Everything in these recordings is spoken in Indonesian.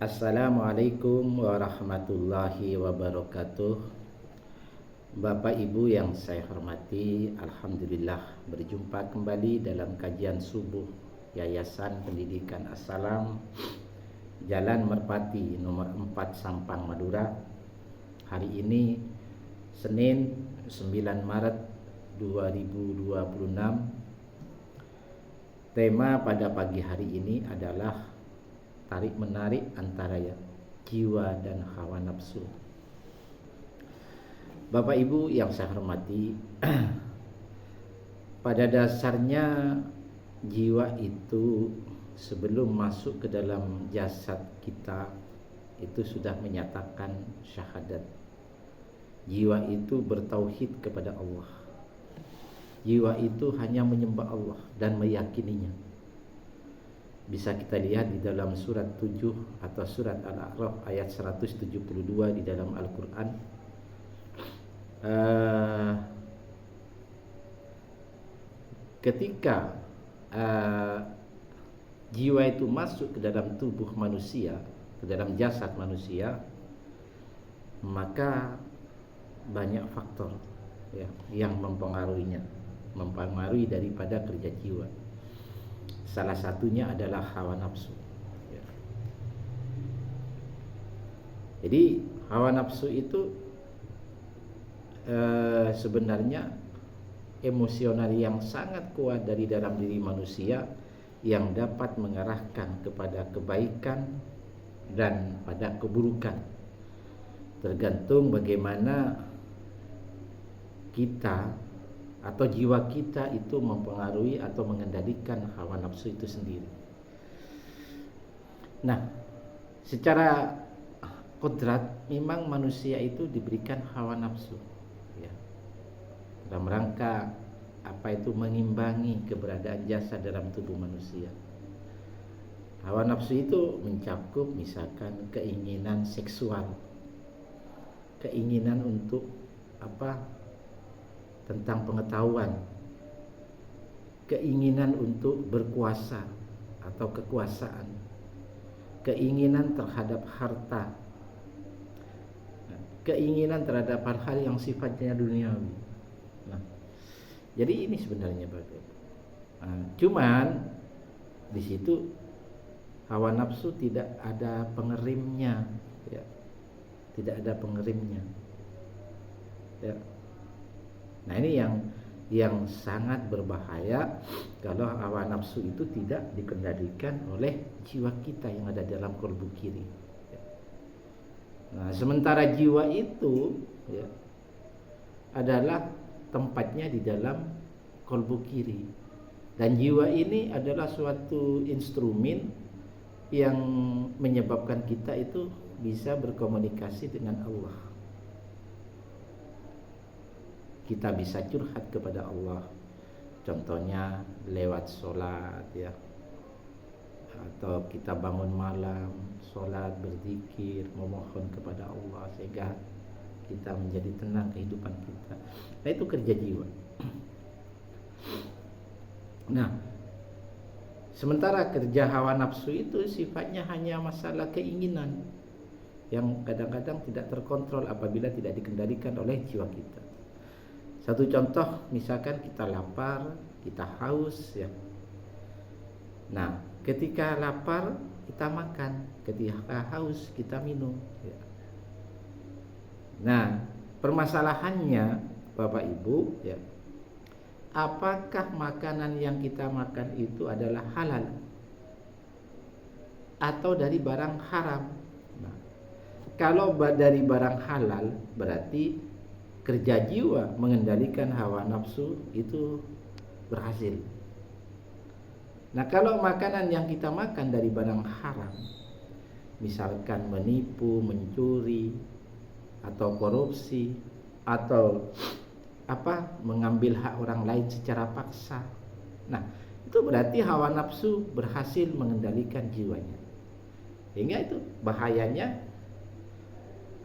Assalamualaikum warahmatullahi wabarakatuh. Bapak Ibu yang saya hormati, Alhamdulillah berjumpa kembali dalam kajian subuh Yayasan Pendidikan As-Salam, Jalan Merpati nomor 4 Sampang, Madura. Hari ini Senin 9 Maret 2026. Tema pada pagi hari ini adalah tarik-menarik antara jiwa dan hawa nafsu. Bapak Ibu yang saya hormati, pada dasarnya jiwa itu sebelum masuk ke dalam jasad kita itu sudah menyatakan syahadat. Jiwa itu bertauhid kepada Allah. Jiwa itu hanya menyembah Allah dan meyakininya. Bisa kita lihat di dalam surat 7 atau surat Al-A'raf ayat 172 di dalam Al-Quran. Ketika jiwa itu masuk ke dalam tubuh manusia, ke dalam jasad manusia, maka banyak faktor yang mempengaruhi daripada kerja jiwa. Salah satunya adalah hawa nafsu. Jadi hawa nafsu itu sebenarnya emosional yang sangat kuat dari dalam diri manusia yang dapat mengarahkan kepada kebaikan dan pada keburukan. Tergantung bagaimana kita atau jiwa kita itu mempengaruhi atau mengendalikan hawa nafsu itu sendiri. Nah, secara kodrat memang manusia itu diberikan hawa nafsu dalam rangka mengimbangi keberadaan jasad dalam tubuh manusia. Hawa nafsu itu mencakup misalkan keinginan seksual, keinginan untuk tentang pengetahuan, keinginan untuk berkuasa atau kekuasaan, keinginan terhadap harta, keinginan terhadap hal-hal yang sifatnya duniawi. Jadi ini sebenarnya cuman di situ hawa nafsu tidak ada pengerimnya, tidak ada pengerimnya. Nah ini yang sangat berbahaya kalau hawa nafsu itu tidak dikendalikan oleh jiwa kita yang ada dalam kolbu kiri. Nah, sementara jiwa itu adalah tempatnya di dalam kolbu kiri, dan jiwa ini adalah suatu instrumen yang menyebabkan kita itu bisa berkomunikasi dengan Allah. Kita bisa curhat kepada Allah, contohnya lewat sholat atau kita bangun malam, sholat, berzikir, memohon kepada Allah sehingga kita menjadi tenang kehidupan kita. Nah itu kerja jiwa. Nah, sementara kerja hawa nafsu itu sifatnya hanya masalah keinginan yang kadang-kadang tidak terkontrol apabila tidak dikendalikan oleh jiwa kita. Satu contoh, misalkan kita lapar, kita haus Nah, ketika lapar kita makan, ketika haus kita minum Nah, permasalahannya Bapak Ibu apakah makanan yang kita makan itu adalah halal atau dari barang haram? Nah, kalau dari barang halal berarti kerja jiwa mengendalikan hawa nafsu itu berhasil. Nah, kalau makanan yang kita makan dari barang haram, misalkan menipu, mencuri, atau korupsi, atau mengambil hak orang lain secara paksa, nah itu berarti hawa nafsu berhasil mengendalikan jiwanya. Sehingga itu bahayanya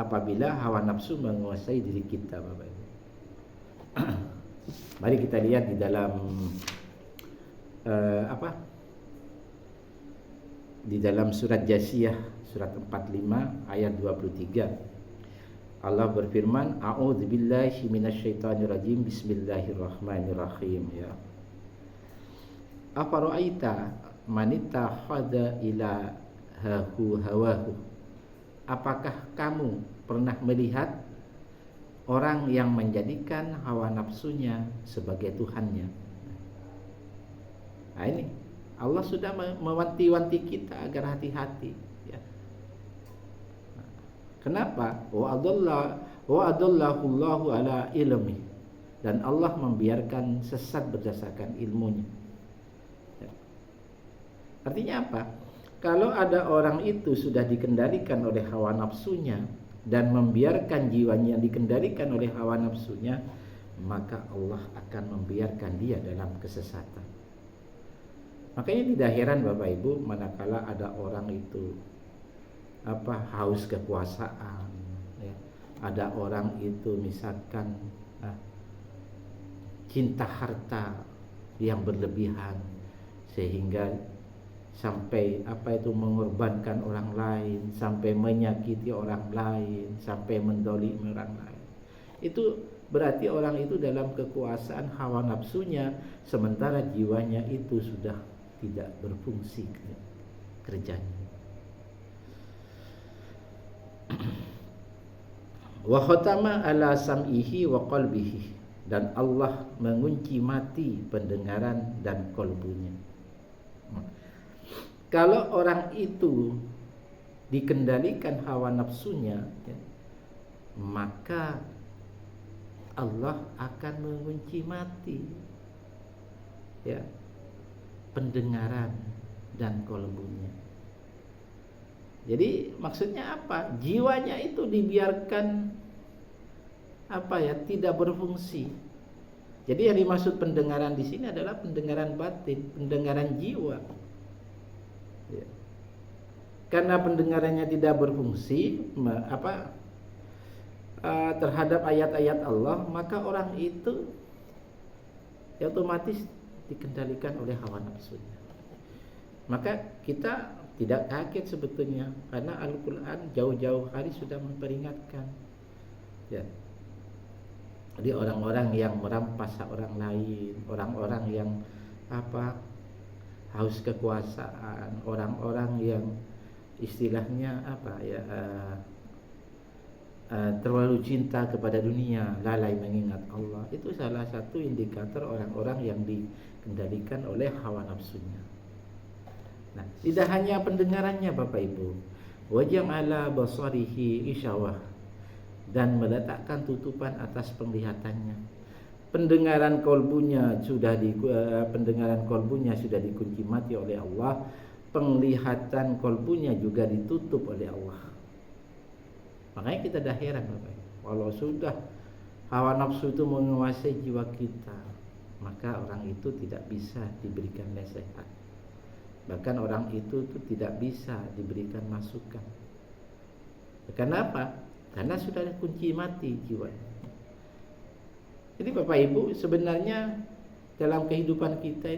apabila hawa nafsu menguasai diri kita, Bapak Ibu. Mari kita lihat di dalam di dalam surat Jasiyah surat 45 ayat 23 Allah berfirman, a'udzubillahi minasyaitonirrajim, bismillahirrahmanirrahim, ya. Afara'aita manittakhadha ilahahu hawahu. Apakah kamu pernah melihat orang yang menjadikan hawa nafsunya sebagai Tuhannya? Nah, ini Allah sudah mewanti-wanti kita agar hati-hati, ya. Kenapa? Wa adallahu Allahu ala ilmi, dan Allah membiarkan sesat berdasarkan ilmunya. Ya. Artinya apa? Kalau ada orang itu sudah dikendalikan oleh hawa nafsunya dan membiarkan jiwanya dikendalikan oleh hawa nafsunya, maka Allah akan membiarkan dia dalam kesesatan. Makanya tidak heran Bapak Ibu manakala ada orang itu haus kekuasaan, ya. Ada orang itu misalkan cinta harta yang berlebihan sehingga sampai mengorbankan orang lain, sampai menyakiti orang lain, sampai mendolimi orang lain. Itu berarti orang itu dalam kekuasaan hawa nafsunya, sementara jiwanya itu sudah tidak berfungsi kerjanya. Wa khatama ala sam'ihi wa qalbihi, dan Allah mengunci mati pendengaran dan kalbunya. Kalau orang itu dikendalikan hawa nafsunya, ya, maka Allah akan mengunci mati, ya, pendengaran dan kalbunya. Jadi maksudnya apa? Jiwanya itu dibiarkan tidak berfungsi. Jadi yang dimaksud pendengaran di sini adalah pendengaran batin, pendengaran jiwa. Ya. Karena pendengarannya tidak berfungsi terhadap ayat-ayat Allah, maka orang itu ya otomatis dikendalikan oleh hawa nafsunya. Maka kita tidak kaget sebetulnya, karena Al-Quran jauh-jauh hari sudah memperingatkan, ya. Jadi orang-orang yang merampas hak orang lain, orang-orang yang haus kekuasaan, orang-orang yang istilahnya terlalu cinta kepada dunia, lalai mengingat Allah, itu salah satu indikator orang-orang yang dikendalikan oleh hawa nafsunya. Nah, tidak hanya pendengarannya Bapak Ibu, wajam ala basarihi isyawah, dan meletakkan tutupan atas penglihatannya. Pendengaran kolbunya sudah dikunci mati oleh Allah, penglihatan kolbunya juga ditutup oleh Allah. Makanya kita dah heran Bapak, kalau sudah hawa nafsu itu menguasai jiwa kita, maka orang itu tidak bisa diberikan nasihat. Bahkan orang itu tidak bisa diberikan masukan. Kenapa? Karena sudah kunci mati jiwa. Jadi Bapak Ibu, sebenarnya dalam kehidupan kita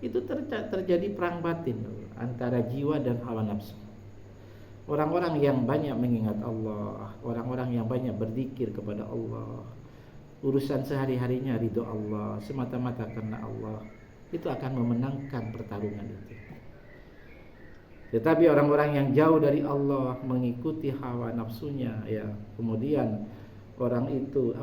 itu terjadi perang batin antara jiwa dan hawa nafsu. Orang-orang yang banyak mengingat Allah, orang-orang yang banyak berzikir kepada Allah, urusan sehari-harinya ridho Allah, semata-mata karena Allah, itu akan memenangkan pertarungan itu. Tetapi orang-orang yang jauh dari Allah, mengikuti hawa nafsunya, ya, kemudian orang itu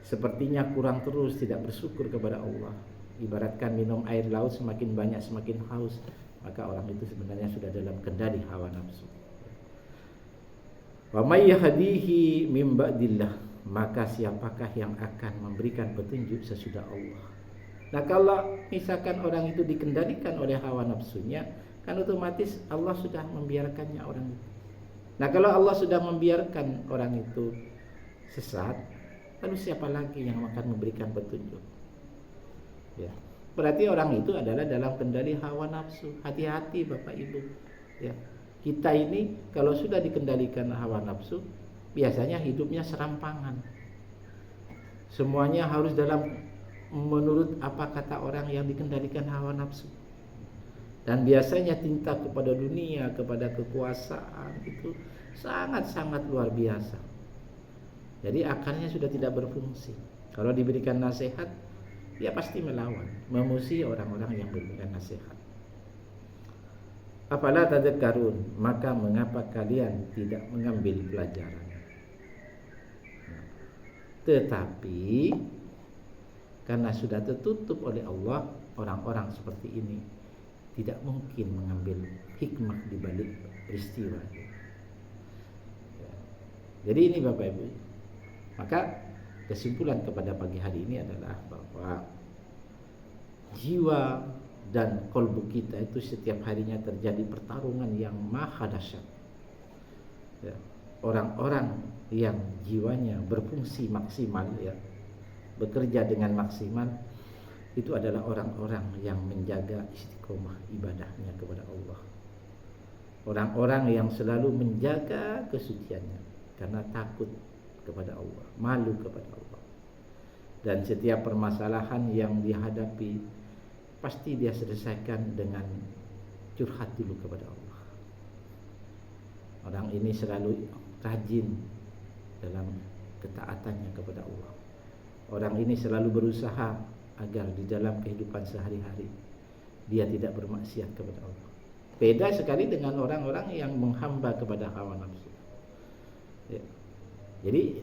sepertinya kurang terus, tidak bersyukur kepada Allah. Ibaratkan minum air laut, semakin banyak semakin haus, maka orang itu sebenarnya sudah dalam kendali hawa nafsu. Wa may yahdihi mim ba'dillah, maka siapakah yang akan memberikan petunjuk sesudah Allah. Nah, kalau misalkan orang itu dikendalikan oleh hawa nafsunya, kan otomatis Allah sudah membiarkannya orang itu. Nah, kalau Allah sudah membiarkan orang itu sesat, lalu siapa lagi yang akan memberikan petunjuk? Ya. Berarti orang itu adalah dalam kendali hawa nafsu. Hati-hati Bapak Ibu, ya. Kita ini kalau sudah dikendalikan hawa nafsu, biasanya hidupnya serampangan. Semuanya harus menurut apa kata orang yang dikendalikan hawa nafsu. Dan biasanya cinta kepada dunia, kepada kekuasaan itu sangat-sangat luar biasa. Jadi akalnya sudah tidak berfungsi. Kalau diberikan nasihat, dia pasti melawan, memusuhi orang-orang yang memberikan nasihat. Afala tadhakkarun, maka mengapa kalian tidak mengambil pelajaran? Tetapi karena sudah tertutup oleh Allah, orang-orang seperti ini tidak mungkin mengambil hikmah di balik peristiwa. Jadi ini Bapak Ibu. Maka kesimpulan kepada pagi hari ini adalah bahwa jiwa dan kolbu kita itu setiap harinya terjadi pertarungan yang maha dahsyat. Ya. Orang-orang yang jiwanya berfungsi maksimal, ya, bekerja dengan maksimal, itu adalah orang-orang yang menjaga istiqomah ibadahnya kepada Allah. Orang-orang yang selalu menjaga kesuciannya karena takut kepada Allah, malu kepada Allah. Dan setiap permasalahan yang dihadapi pasti dia selesaikan dengan curhat dulu kepada Allah. Orang ini selalu rajin dalam ketaatannya kepada Allah. Orang ini selalu berusaha agar di dalam kehidupan sehari-hari dia tidak bermaksiat kepada Allah. Beda sekali dengan orang-orang yang menghamba kepada hawa nafsu. Ya. Jadi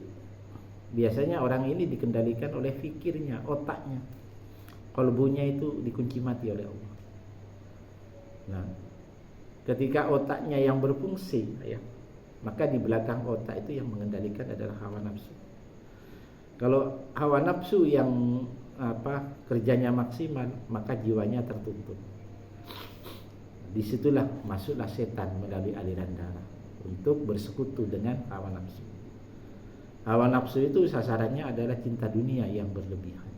biasanya orang ini dikendalikan oleh fikirnya, otaknya. Kolbunya itu dikunci mati oleh Allah. Nah, ketika otaknya yang berfungsi, ya, maka di belakang otak itu yang mengendalikan adalah hawa nafsu. Kalau hawa nafsu yang kerjanya maksimal, maka jiwanya tertutup. Disitulah masuklah setan melalui aliran darah untuk bersekutu dengan hawa nafsu. Hawa nafsu itu sasarannya adalah cinta dunia yang berlebihan.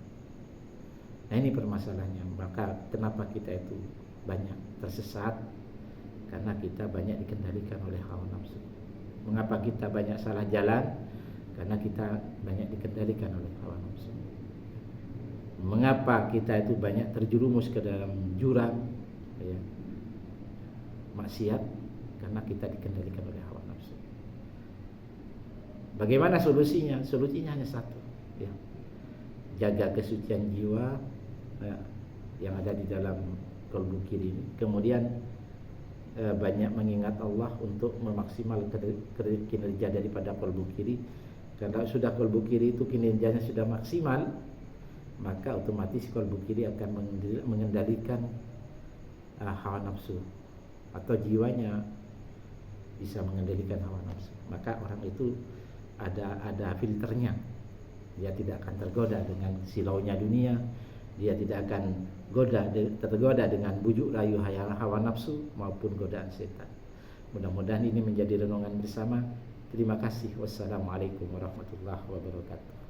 Nah ini permasalahannya. Maka kenapa kita itu banyak tersesat? Karena kita banyak dikendalikan oleh hawa nafsu. Mengapa kita banyak salah jalan? Karena kita banyak dikendalikan oleh hawa nafsu. Mengapa kita itu banyak terjerumus ke dalam jurang, ya, maksiat? Karena kita dikendalikan oleh hawa nafsu. Bagaimana solusinya? Solusinya hanya satu, ya. Jaga kesucian jiwa, ya, yang ada di dalam kolbu kiri ini. Kemudian banyak mengingat Allah untuk memaksimalkan kinerja daripada kolbu kiri. Karena sudah kolbu kiri itu kinerjanya sudah maksimal, maka otomatis kolbu kiri akan mengendalikan hawa nafsu, atau jiwanya bisa mengendalikan hawa nafsu. Maka orang itu ada filternya. Dia tidak akan tergoda dengan silaunya dunia. Dia tidak akan tergoda dengan bujuk rayu hawa nafsu maupun godaan setan. Mudah-mudahan ini menjadi renungan bersama. Terima kasih. Wassalamualaikum warahmatullahi wabarakatuh.